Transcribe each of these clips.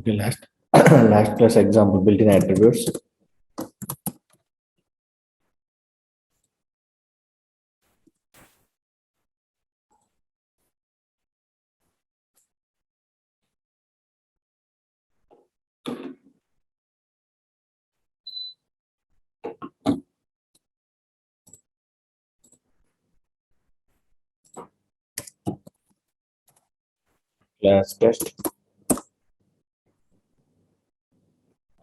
Okay, last last class example built-in attributes. Class test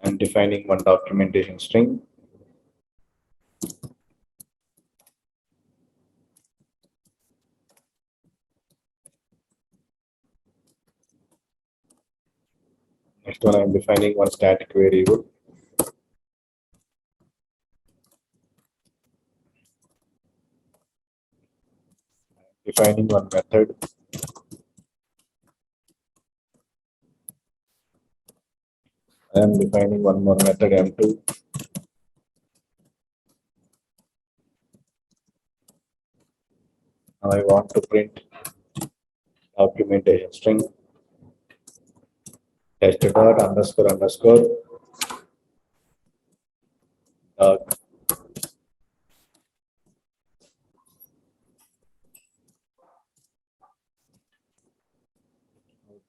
and defining one documentation string. Next one, I'm defining one static variable. Defining one method. I am defining one more method M2. Now I want to print documentation string test dot underscore underscore doc.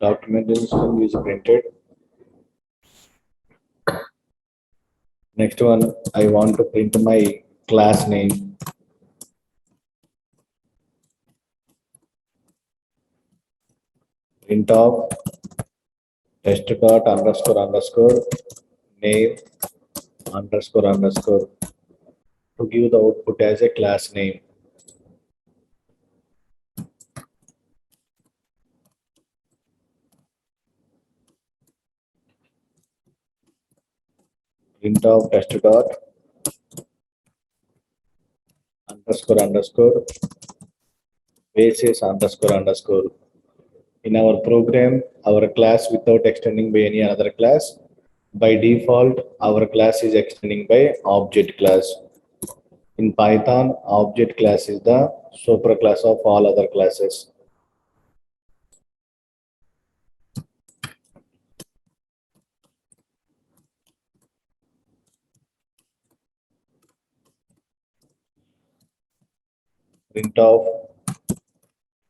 Documentation string is printed. Next one, I want to print my class name. Print of test dot underscore underscore name underscore underscore to give the output as a class name. Print of test dot underscore underscore basis underscore underscore. In our program, our class without extending by any other class, by default, our class is extending by object class. In Python, object class is the superclass of all other classes. Print of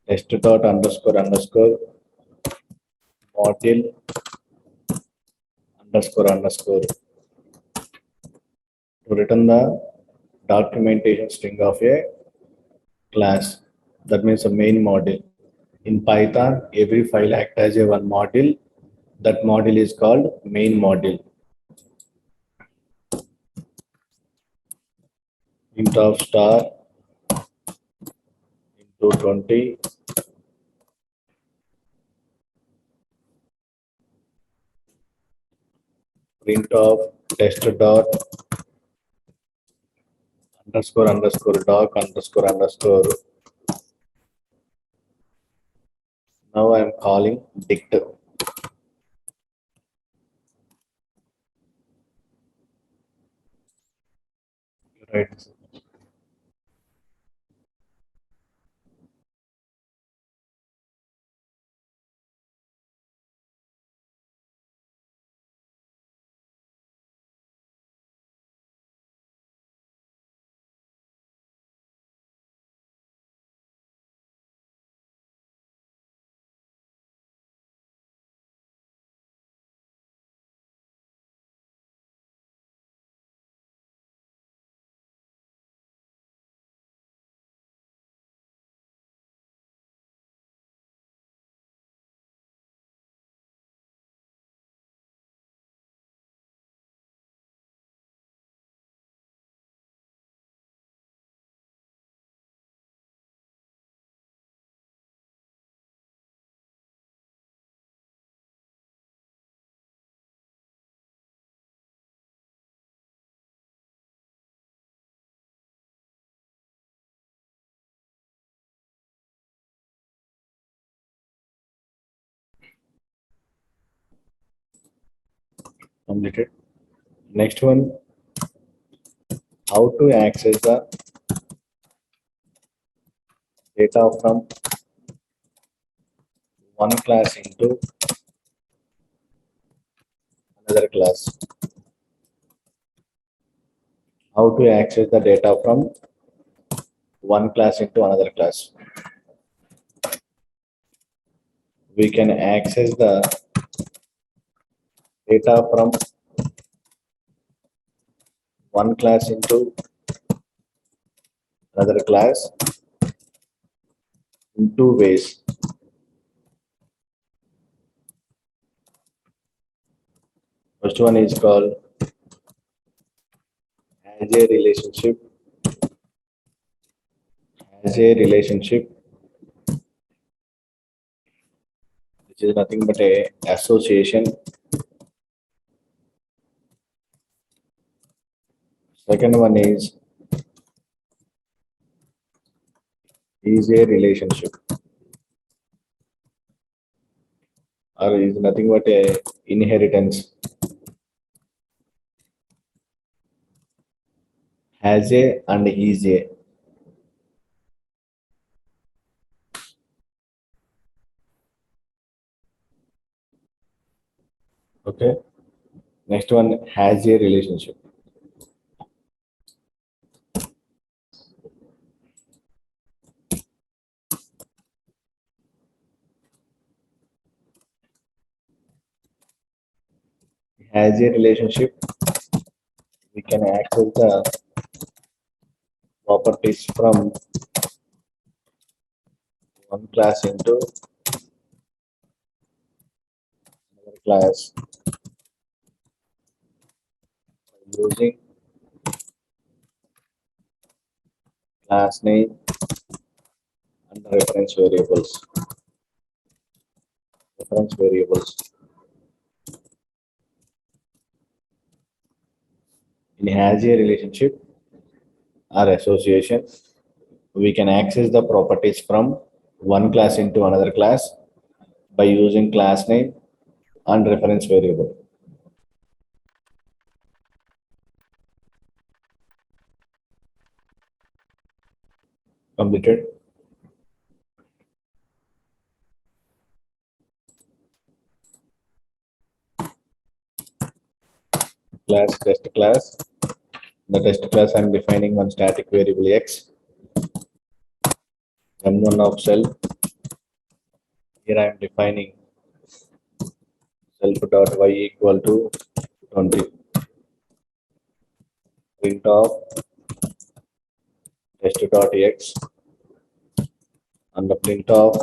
test dot underscore underscore module underscore underscore to return the documentation string of a class. That means a main module. In Python, every file acts as a one module. That module is called main module. Int of star into 20. Print of test dot underscore underscore doc underscore underscore. Now I am calling dict. Right. Completed. Next one, how to access the data from one class into another class. How to access the data from one class into another class? We can access the data from one class into another class in two ways. First one is called as a relationship. As a relationship, which is nothing but a association. Second one is a relationship, or is nothing but a inheritance. Has a and is a. Okay. Next one, has a relationship. Has a relationship. We can access the properties from one class into another class using class name and reference variables. Reference variables. In has a relationship or association, we can access the properties from one class into another class by using class name and reference variable. Completed. Class test class. The test class I'm defining one static variable x. M1 of self. Here I'm defining self dot y equal to 20. Print of test dot x and the print of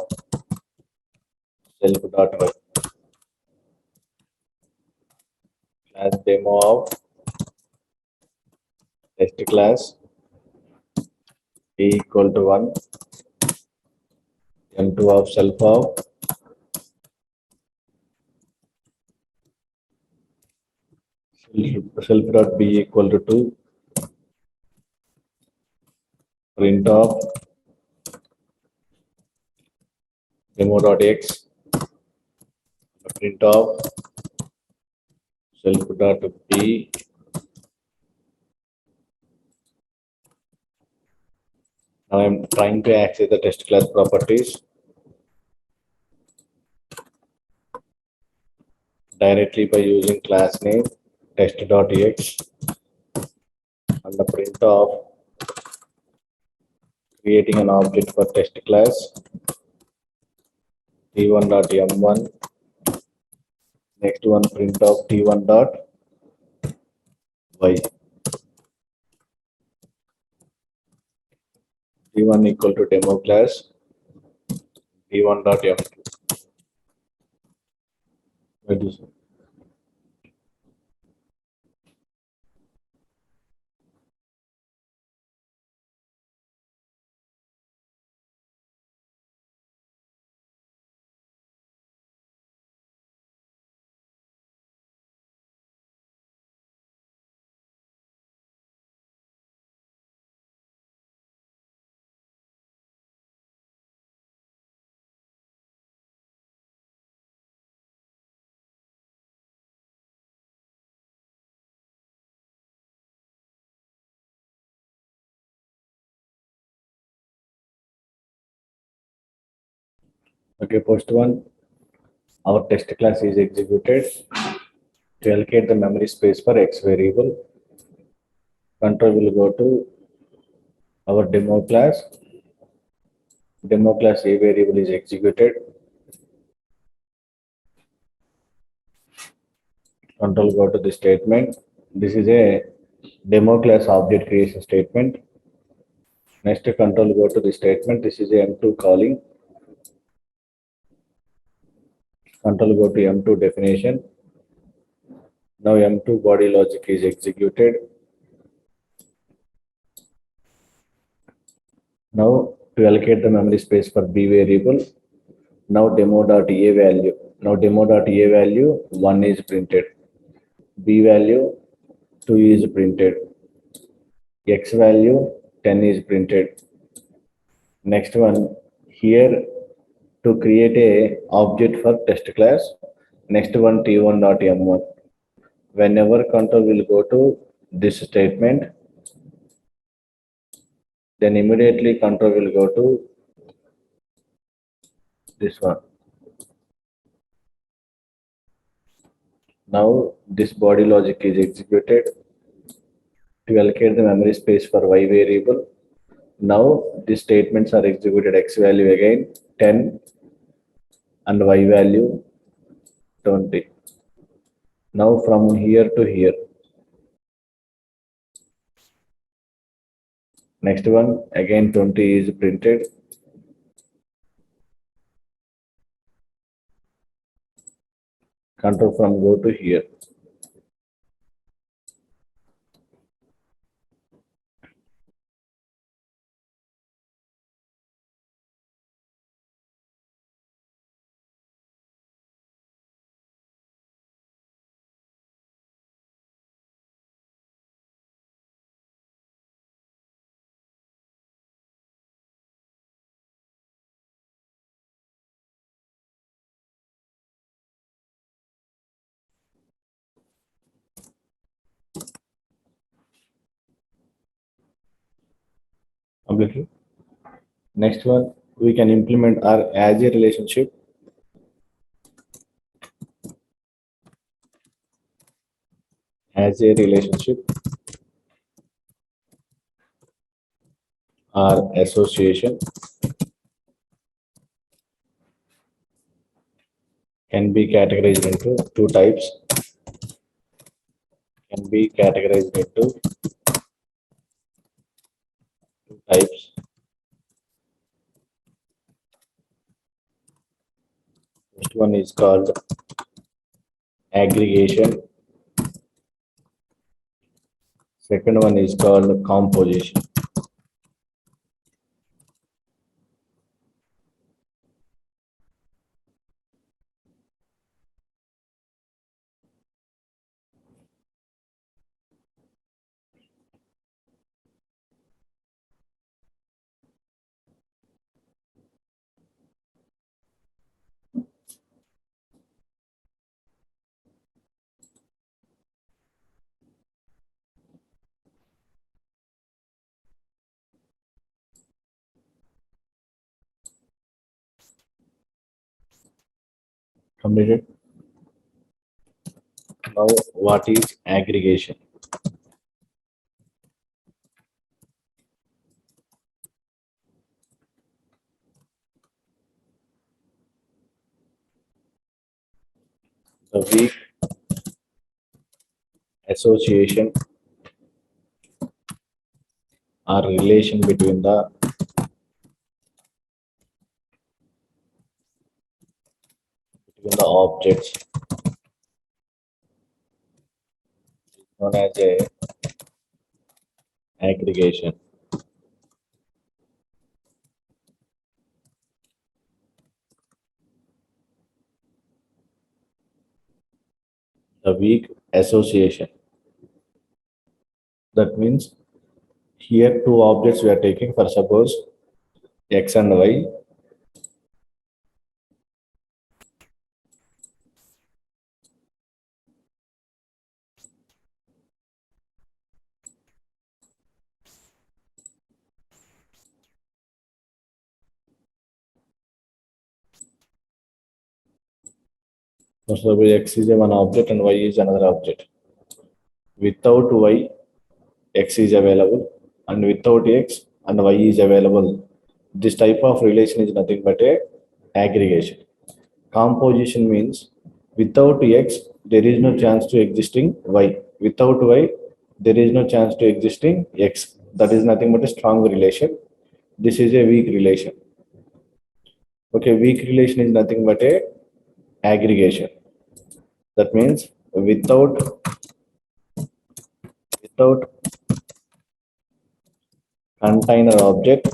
self dot y. Class demo of test class e equal to 1. M2 of self dot b equal to 2. Print of demo dot x. Print of self dot b. Now I'm trying to access the test class properties directly by using class name test dot x and the print of creating an object for test class t1 dot m1. Next one, print of t1 dot y. t1 equal to demo class t1 dot m2. Okay, post one. Our test class is executed. To allocate the memory space for X variable, control will go to our demo class. Demo class A variable is executed. Control go to the statement. This is a demo class object creation statement. Next, control go to the statement. This is a M2 calling. Control go to M2 definition. Now M2 body logic is executed. Now to allocate the memory space for B variable, now demo.a value. Now demo.a value 1 is printed. B value 2 is printed. X value 10 is printed. Next one here to create a object for test class. Next one t1.m1. Whenever control will go to this statement, then immediately control will go to this one. Now this body logic is executed to allocate the memory space for y variable. Now these statements are executed x value again 10 and y value 20. Now from here to here. Next one again 20 is printed. Control from go to here. Completely. Next one, we can implement our as a relationship. As a relationship or association can be categorized into two types. Can be categorized into two types. First one is called aggregation. Second one is called composition. Completed. Now, what is aggregation? The weak association or relation between the objects known as a aggregation. The weak association. That means here two objects we are taking for suppose x and y. Suppose X is one object and Y is another object. Without Y, X is available, and without X and Y is available. This type of relation is nothing but a aggregation. Composition means without X, there is no chance to existing Y. Without Y, there is no chance to existing X. That is nothing but a strong relation. This is a weak relation. Okay, weak relation is nothing but a aggregation. That means without container object,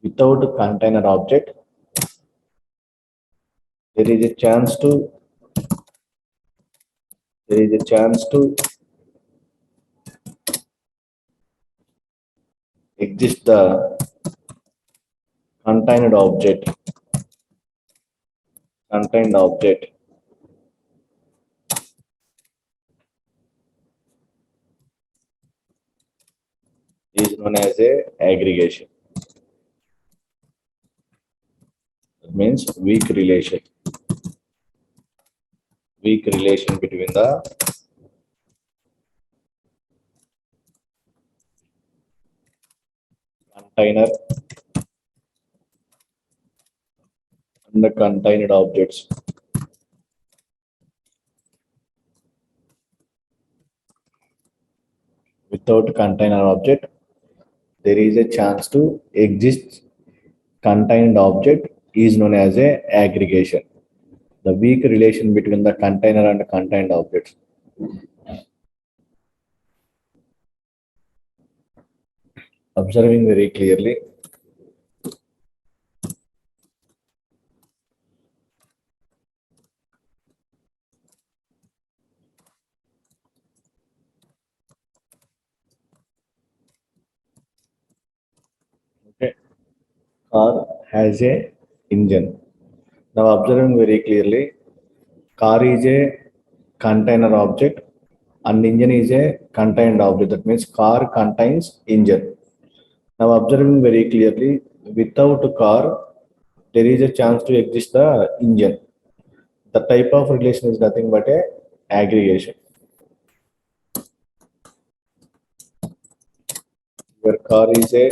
without container object, there is a chance to there is a chance to exist the contained object. Contained object is known as a aggregation. That means weak relation. Weak relation between the container and the contained objects. Without container object, there is a chance to exist contained object is known as a aggregation. The weak relation between the container and contained objects. Observing very clearly, okay, car has a engine. Now observing very clearly, car is a container object and engine is a contained object. That means car contains engine. Now observing very clearly, without a car, there is a chance to exist the engine. The type of relation is nothing but a aggregation. Your car is a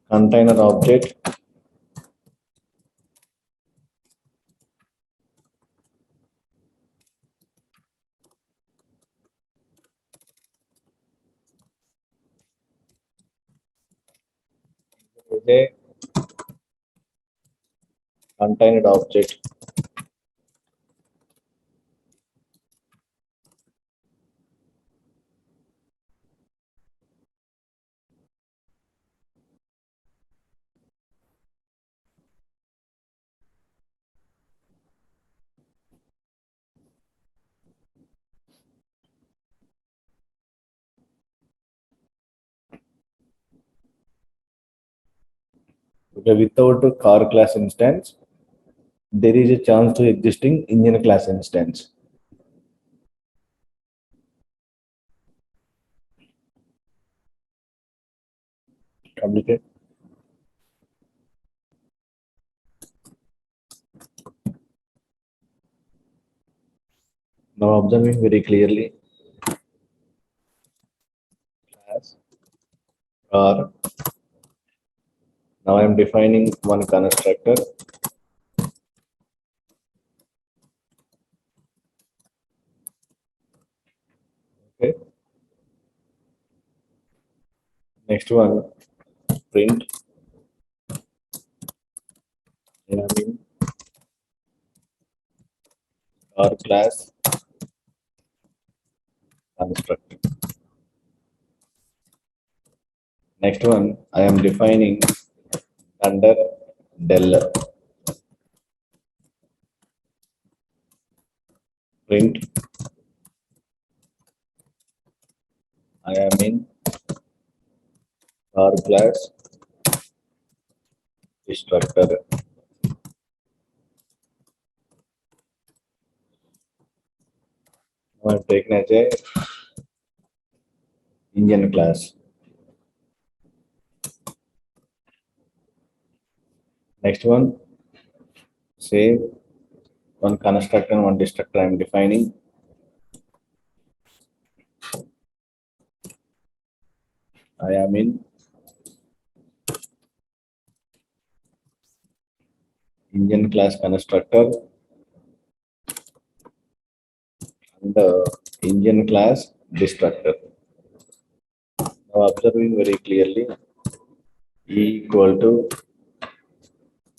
container object is a contained object. Okay, without a car class instance, there is a chance to existing engine class instance. Completed. Now observing very clearly, class car. Now I am defining one constructor. Okay. Next one, print. And I mean car class construct. Next one, I am defining under del print. I am in car class destructor. Now I'm taking as a engine class. Next one, Save one constructor and one destructor I am defining. I am in engine class constructor and engine class destructor. Now observing very clearly, E equal to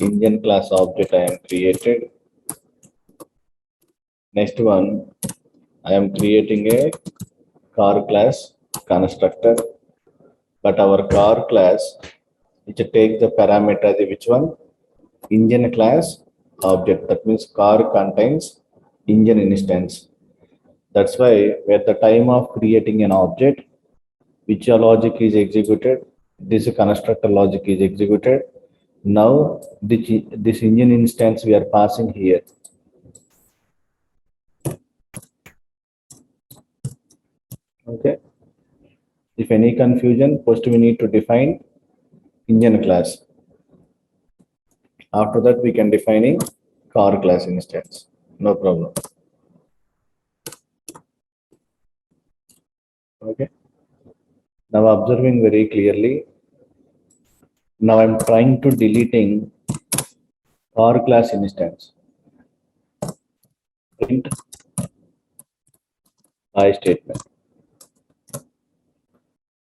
engine class object I am created. Next one, I am creating a car class constructor, but our car class which takes the parameter which one? Engine class object. That means car contains engine instance. That's why at the time of creating an object, which logic is executed, this constructor logic is executed. Now this engine instance we are passing here. Okay. If any confusion, first we need to define engine class. After that, we can defining car class instance. No problem. Okay. Now observing very clearly. Now I'm trying to deleting car class instance. Print by statement.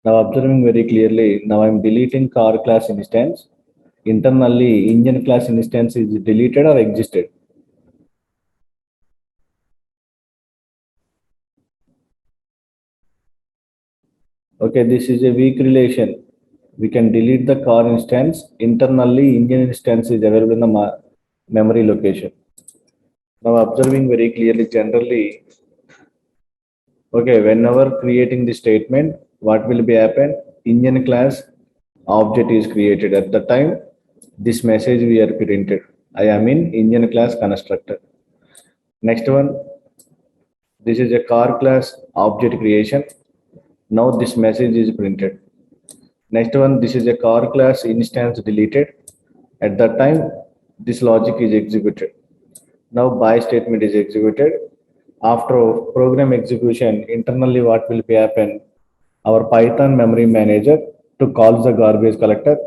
Now observing very clearly. Now I'm deleting car class instance. Internally, engine class instance is deleted or existed. Okay, this is a weak relation. We can delete the car instance. Internally, engine instance is available in the memory location. Now observing very clearly, generally, okay, whenever creating the statement, what will be happen? Engine class object is created. At the time, this message we are printed. I am in engine class constructor. Next one, this is a car class object creation. Now this message is printed. Next one, this is a car class instance deleted. At that time, this logic is executed. Now by statement is executed. After program execution, internally what will be happen? Our Python memory manager to call the garbage collector,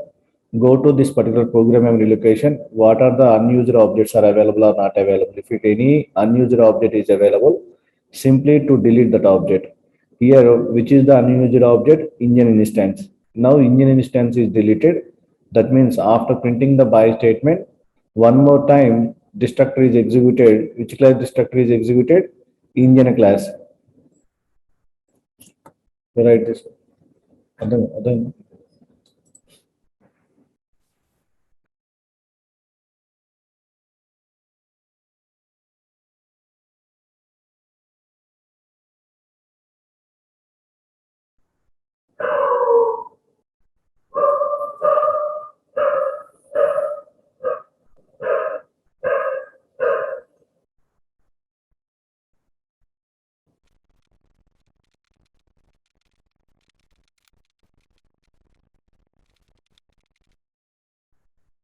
go to this particular program memory location, what are the unused objects are available or not available. If it any unused object is available, simply to delete that object. Here, which is the unused object? Engine instance. Now engine instance is deleted. That means after printing the by statement, one more time destructor is executed. Which class destructor is executed? Engine class. Write this. Other.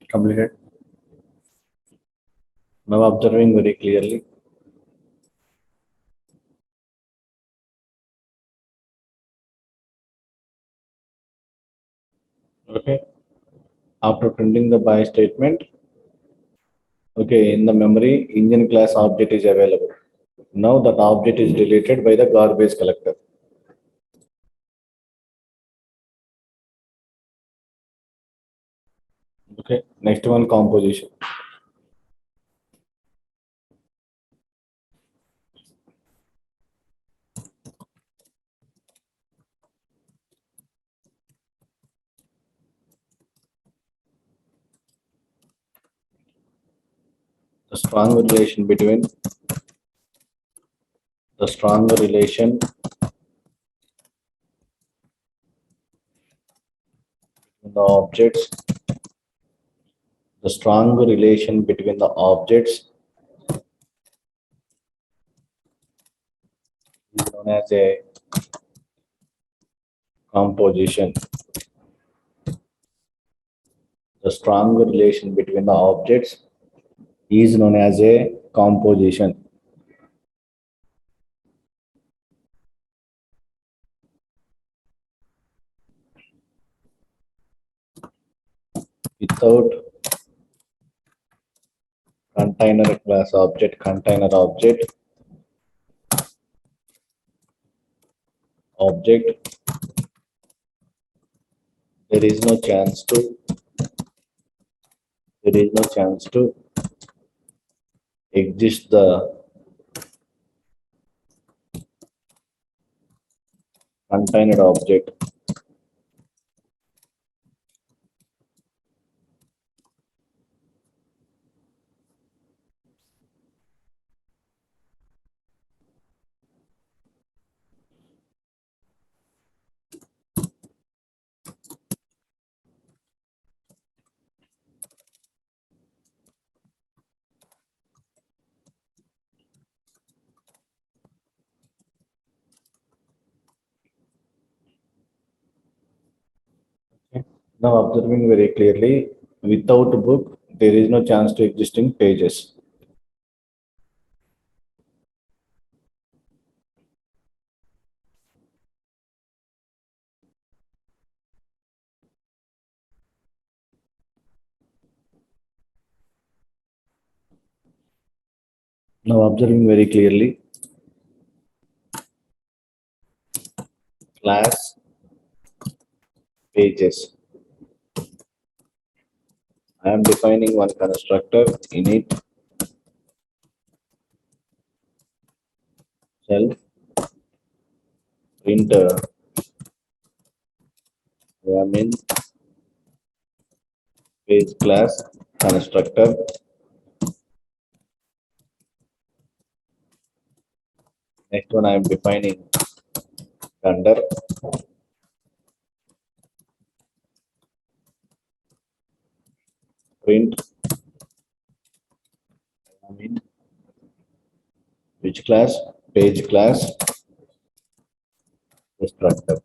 Completed. Now observing very clearly. Okay. After printing the by statement, okay, in the memory, engine class object is available. Now that object is deleted by the garbage collector. Okay. Next one, composition. The strong relation between the objects, the strong relation between the objects is known as a composition. The strong relation between the objects is known as a composition. Without container class object, object, there is no chance to, exist the container object. Now observing very clearly, without book, there is no chance to existing pages. Now observing very clearly, class pages. I am defining one constructor init self printer. I am in page class constructor. Next one I am defining under print. I am in which class? Page class constructor.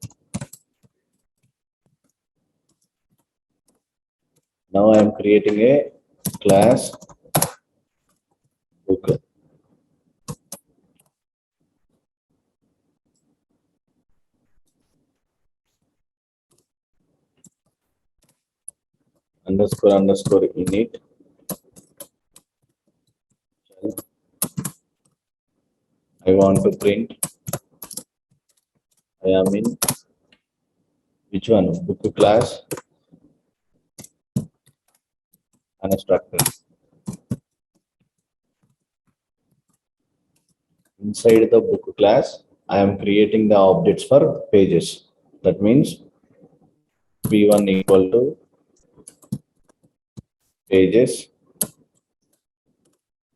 Now I am creating a class book. Underscore init. I want to print. I am in which one? Book class constructor. Inside the book class, I am creating the objects for pages. That means p1 equal to pages.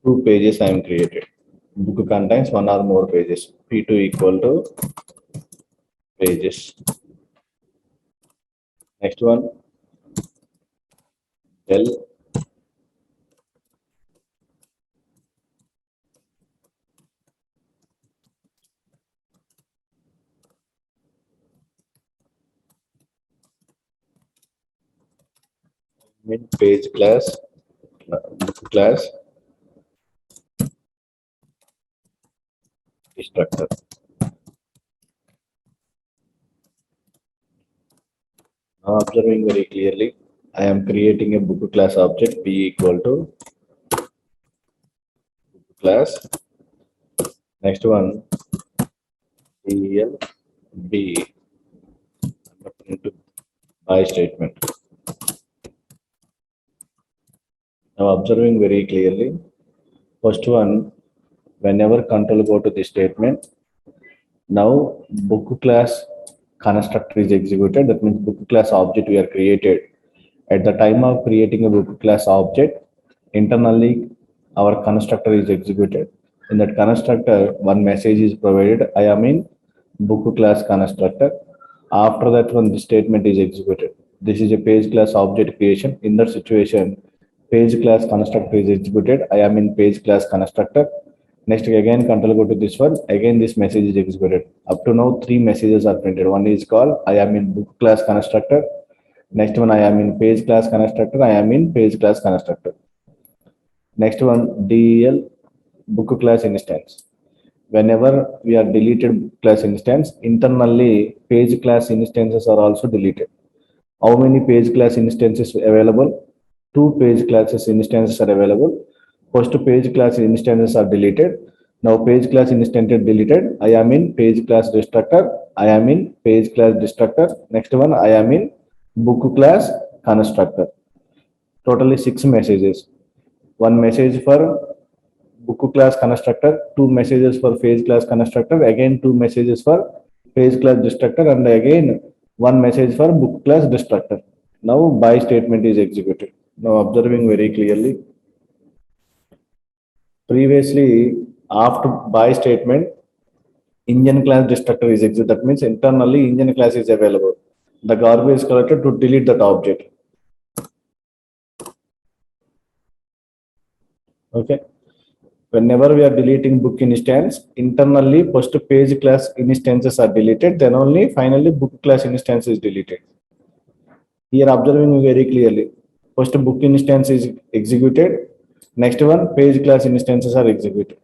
2 pages I am created. Book contains one or more pages. P2 equal to pages. Next one, del mid page class, book class structure. Now observing very clearly, I am creating a book class object p equal to book class. Next one, del b into by statement. Now observing very clearly, first one, whenever control go to this statement, now book class constructor is executed. That means book class object we are created. At the time of creating a book class object, internally our constructor is executed. In that constructor, one message is provided. I am in book class constructor. After that, when the statement is executed, this is a page class object creation. In that situation, page class constructor is executed. I am in page class constructor. Next, again, control go to this one. Again, this message is executed. Up to now, 3 messages are printed. One is called I am in book class constructor. Next one, I am in page class constructor. I am in page class constructor. Next one, del book class instance. Whenever we are deleted class instance, internally page class instances are also deleted. How many page class instances available? Two page classes instances are available. First page class instances are deleted. Now page class instance is deleted. I am in page class destructor. I am in page class destructor. Next one, I am in book class constructor. Totally six messages. One message for book class constructor, two messages for page class constructor, again two messages for page class destructor, and again one message for book class destructor. Now by statement is executed. Now observing very clearly. Previously, after by statement, engine class destructor is executed. That means internally engine class is available. The garbage is collected to delete that object. Okay. Whenever we are deleting book instance, internally first page class instances are deleted, then only finally book class instance is deleted. Here observing very clearly. First book instance is executed, next one page class instances are executed.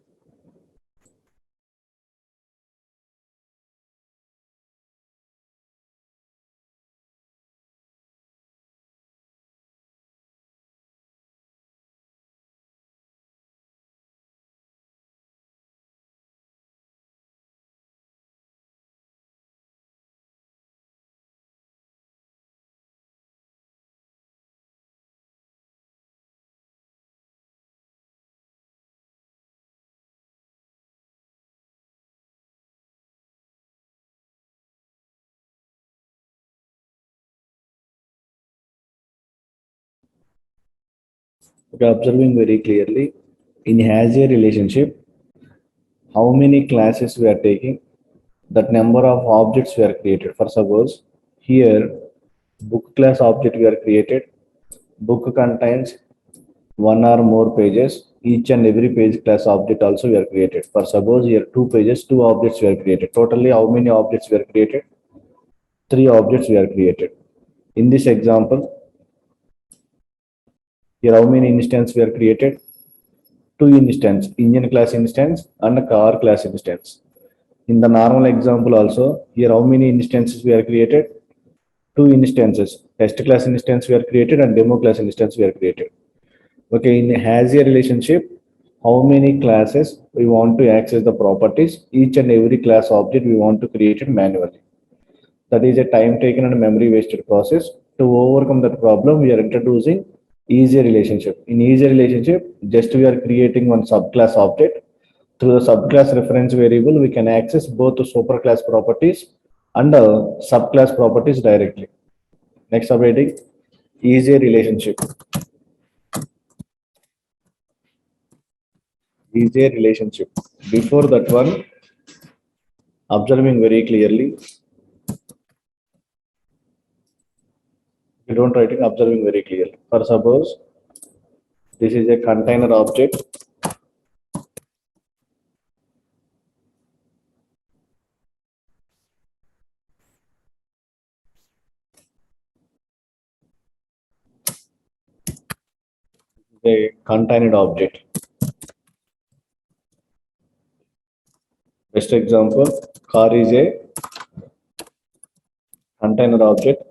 Okay, observing very clearly. In has a relationship, how many classes we are taking, that number of objects we are created. For suppose here book class object we are created, book contains one or more pages, each and every page class object also we are created. For suppose here two pages, two objects we are created. Totally how many objects we are created? Three objects we are created. In this example, here how many instances we are created? Two instance, engine class instance and a car class instance. In the normal example also, here how many instances we are created? Two instances, test class instance we are created and demo class instance we are created. Okay, in has a relationship, how many classes we want to access the properties, each and every class object we want to create it manually. That is a time taken and memory wasted process. To overcome that problem, we are introducing easy relationship. In easy relationship, just we are creating one subclass object. Through the subclass reference variable, we can access both the superclass properties and subclass properties directly. Next subheading, easy relationship. Easy relationship. Before that one, observing very clearly, you don't writing, observing very clearly. For suppose this is a container object. A container object. Best example, car is a container object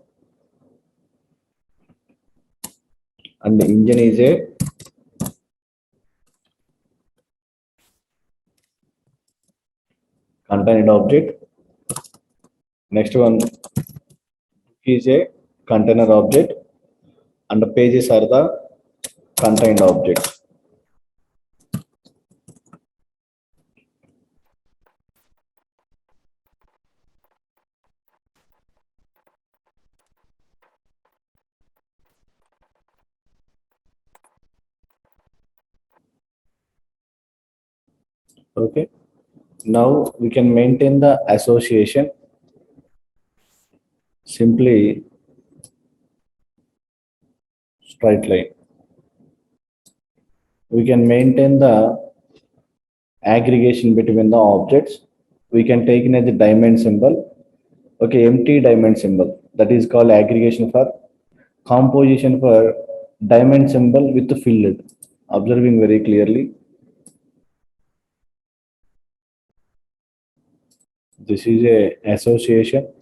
and the engine is a container object. Next one is a container object and the pages are the contained objects. Okay. Now we can maintain the association simply straight line. We can maintain the aggregation between the objects. We can take in as a diamond symbol. Okay, empty diamond symbol. That is called aggregation for composition for diamond symbol with filled. observing very clearly. This is a association.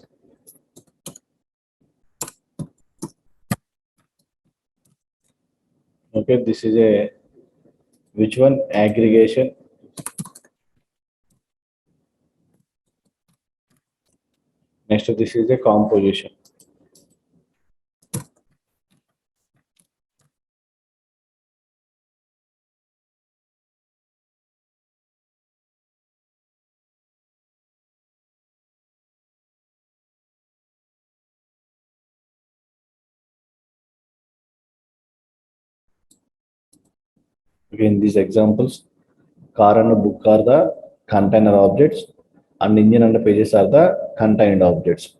Okay, this is a which one? Aggregation. Next, this is a composition. Again, these examples, car and book are the container objects, and engine and pages are the contained objects.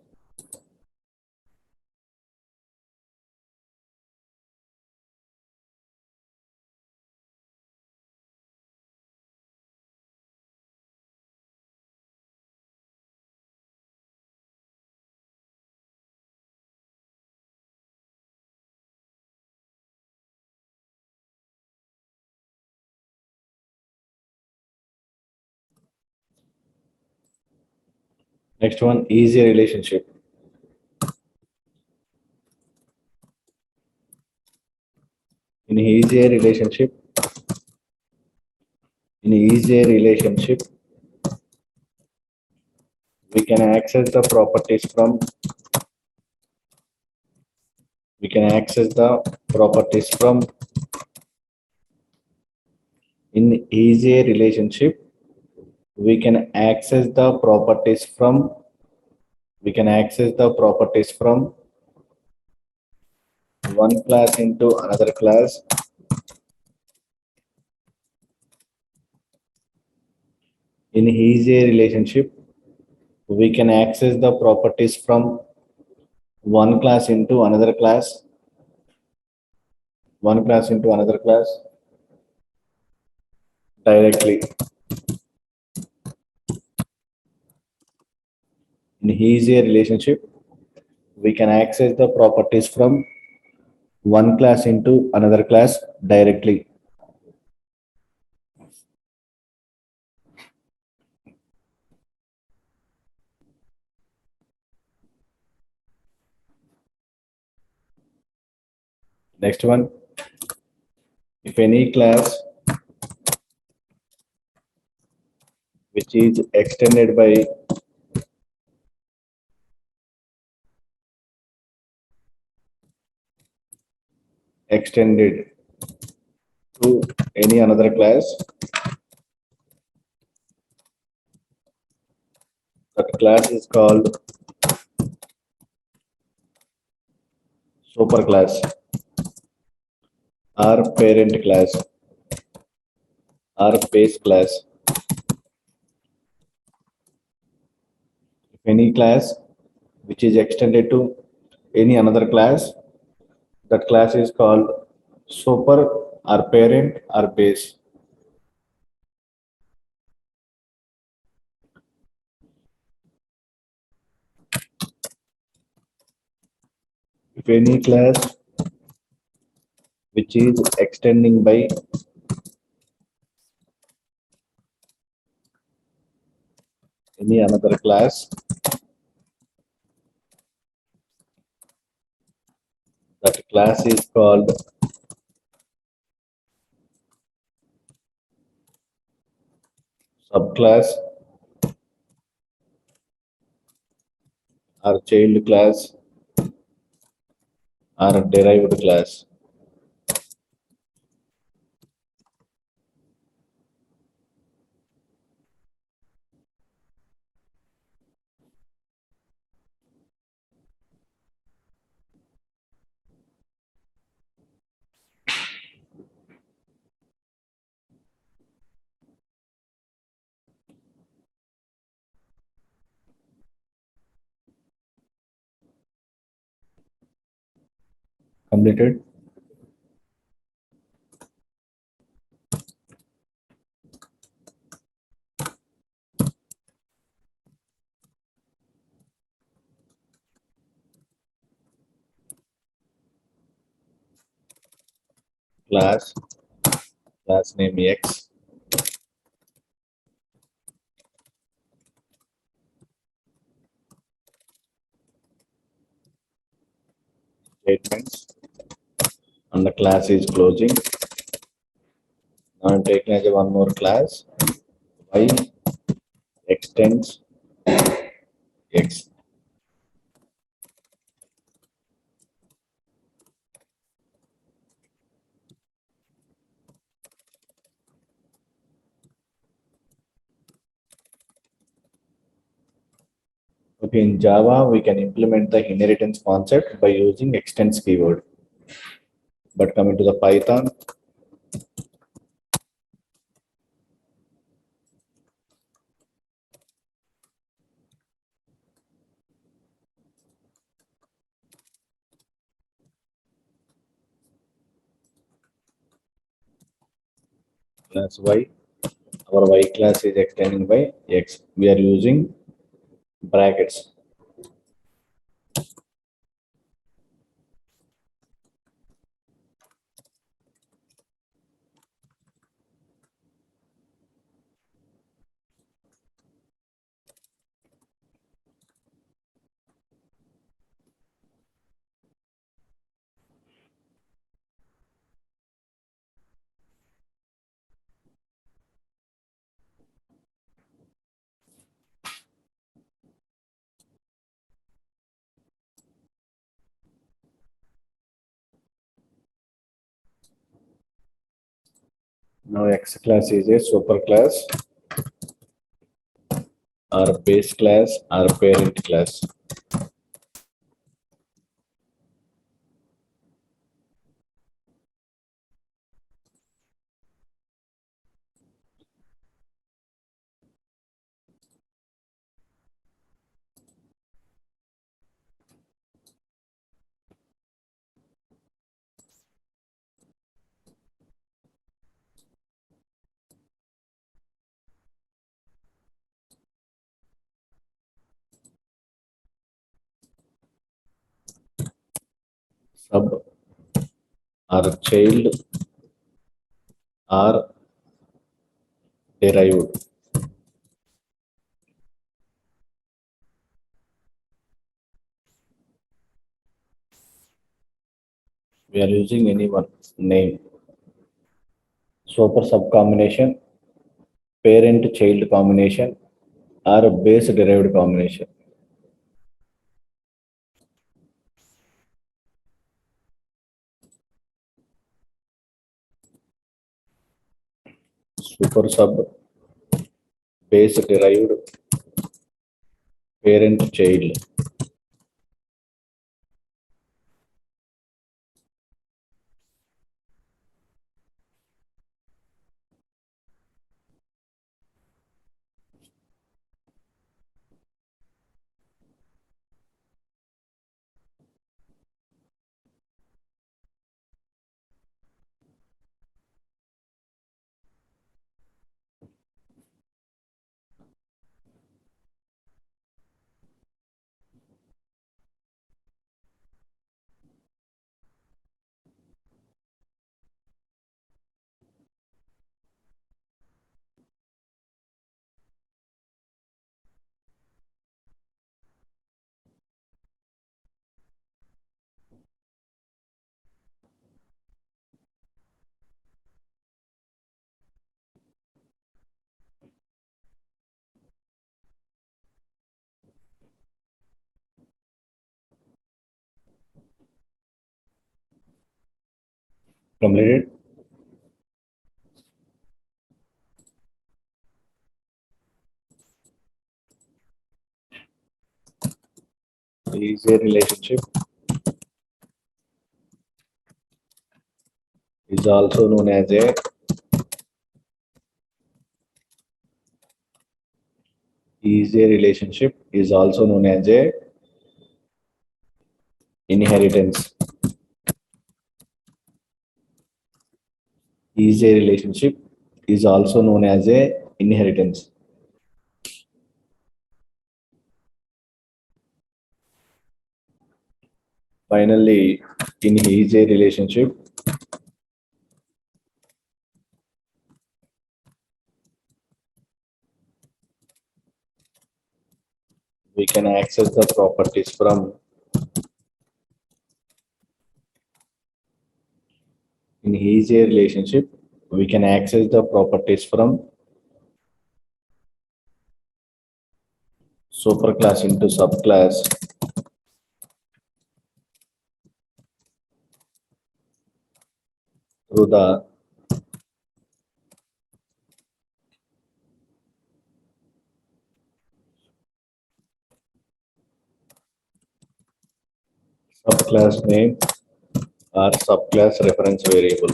Next one, easy relationship. In easy relationship, we can access the properties from in easy relationship we can access the properties from one class into another class. In easy relationship we can access the properties from one class into another class directly. In easy relationship we can access the properties from one class into another class directly. Next one, if any class which is extended to any another class, that class is called superclass or parent class or base class. If any class which is extended to any another class, that class is called super or parent or base. If any class which is extending by any another class, that class is called subclass or child class or derived class. Completed. Class class name X. Statements, and the class is closing. Now I'm taking as one more class, Y extends X. Okay, in Java, we can implement the inheritance concept by using extends keyword. But coming to the Python, class Y, our Y class is extending by X. We are using brackets. Now X class is a super class or base class or parent class. Sub or child or derived. We are using any one name. Super sub combination, parent child combination, or base derived combination. Super sub, base derived, parent child. Completed. Is a relationship is also known as a is also known as a inheritance. Is a relationship is also known as a inheritance. Finally, in is a relationship, we can access the properties from in easier relationship. We can access the properties from superclass into subclass through the subclass name or subclass reference variable.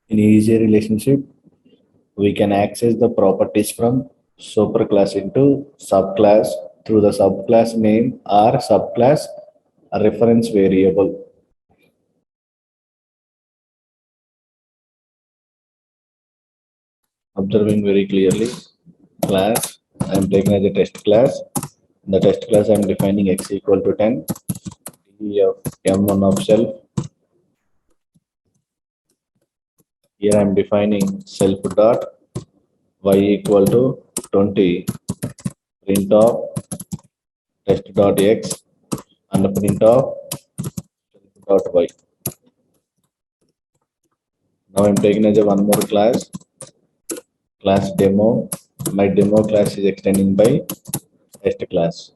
In easier relationship, we can access the properties from superclass into subclass through the subclass name or subclass reference variable. Observing very clearly, class I am taking as a test class. The test class I am defining x equal to 10, d of m1 of self. Here I am defining self dot y equal to 20, print of test dot x and print of self dot y. Now I am taking as a one more class demo. My demo class is extending by test class.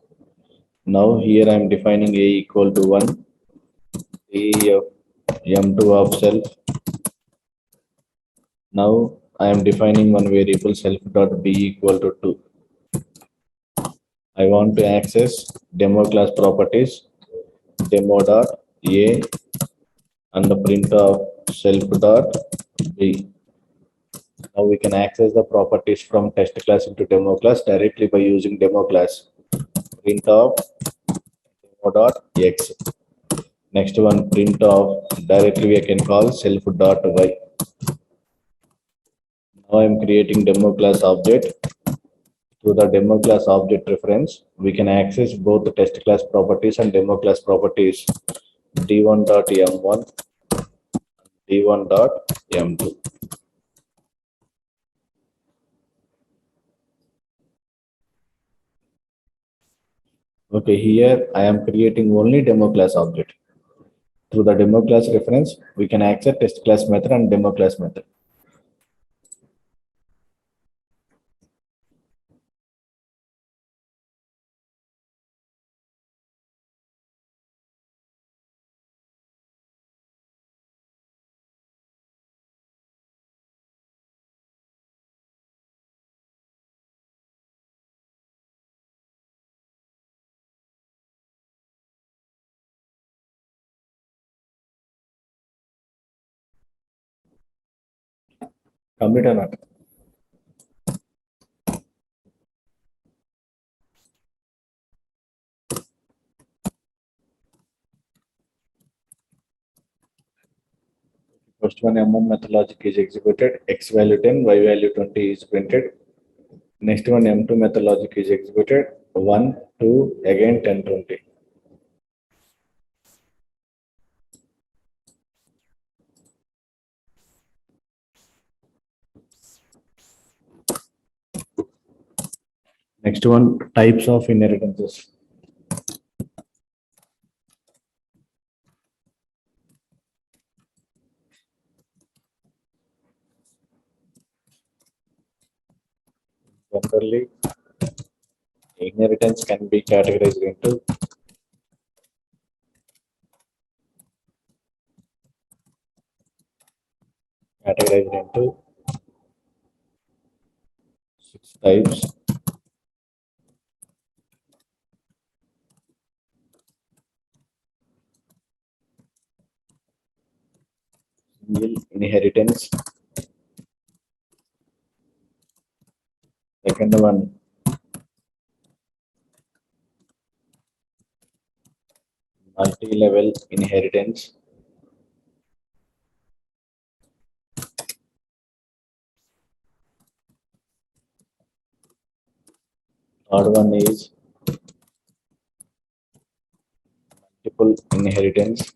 Now here I am defining a equal to 1, d of m2 of self. Now I am defining one variable self dot b equal to 2. I want to access demo class properties demo dot a and the print of self dot b. Now we can access the properties from test class into demo class directly by using demo class print of demo dot x. Next one print of directly I can call self dot y. Now I am creating demo class object. Through the demo class object reference, we can access both the test class properties and demo class properties d1.m1, d1.m2. Okay, here I am creating only demo class object. Through the demo class reference, we can access test class method and demo class method. Complete or not? First one M1 method logic is executed, x value 10, y value 20 is printed. Next one M2 method logic is executed, 1, 2, again 10, 20. Next one, types of inheritances. Generally, inheritance can be categorized into six types. Single inheritance. Second one, multi-level inheritance. Third one is multiple inheritance.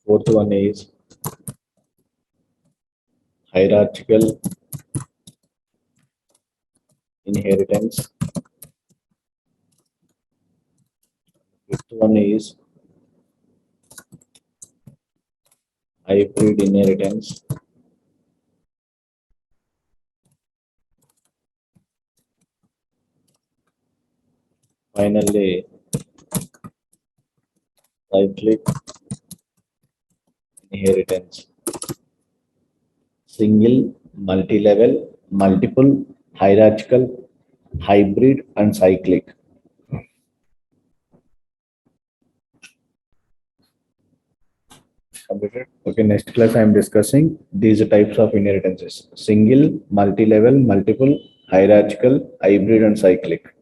Fourth one is hierarchical inheritance. Fifth one is hybrid inheritance. Finally, cyclic inheritance. Single, multi-level, multiple, hierarchical, hybrid, and cyclic. Completed. Okay, next class I am discussing these types of inheritances: single, multi-level, multiple, hierarchical, hybrid, and cyclic.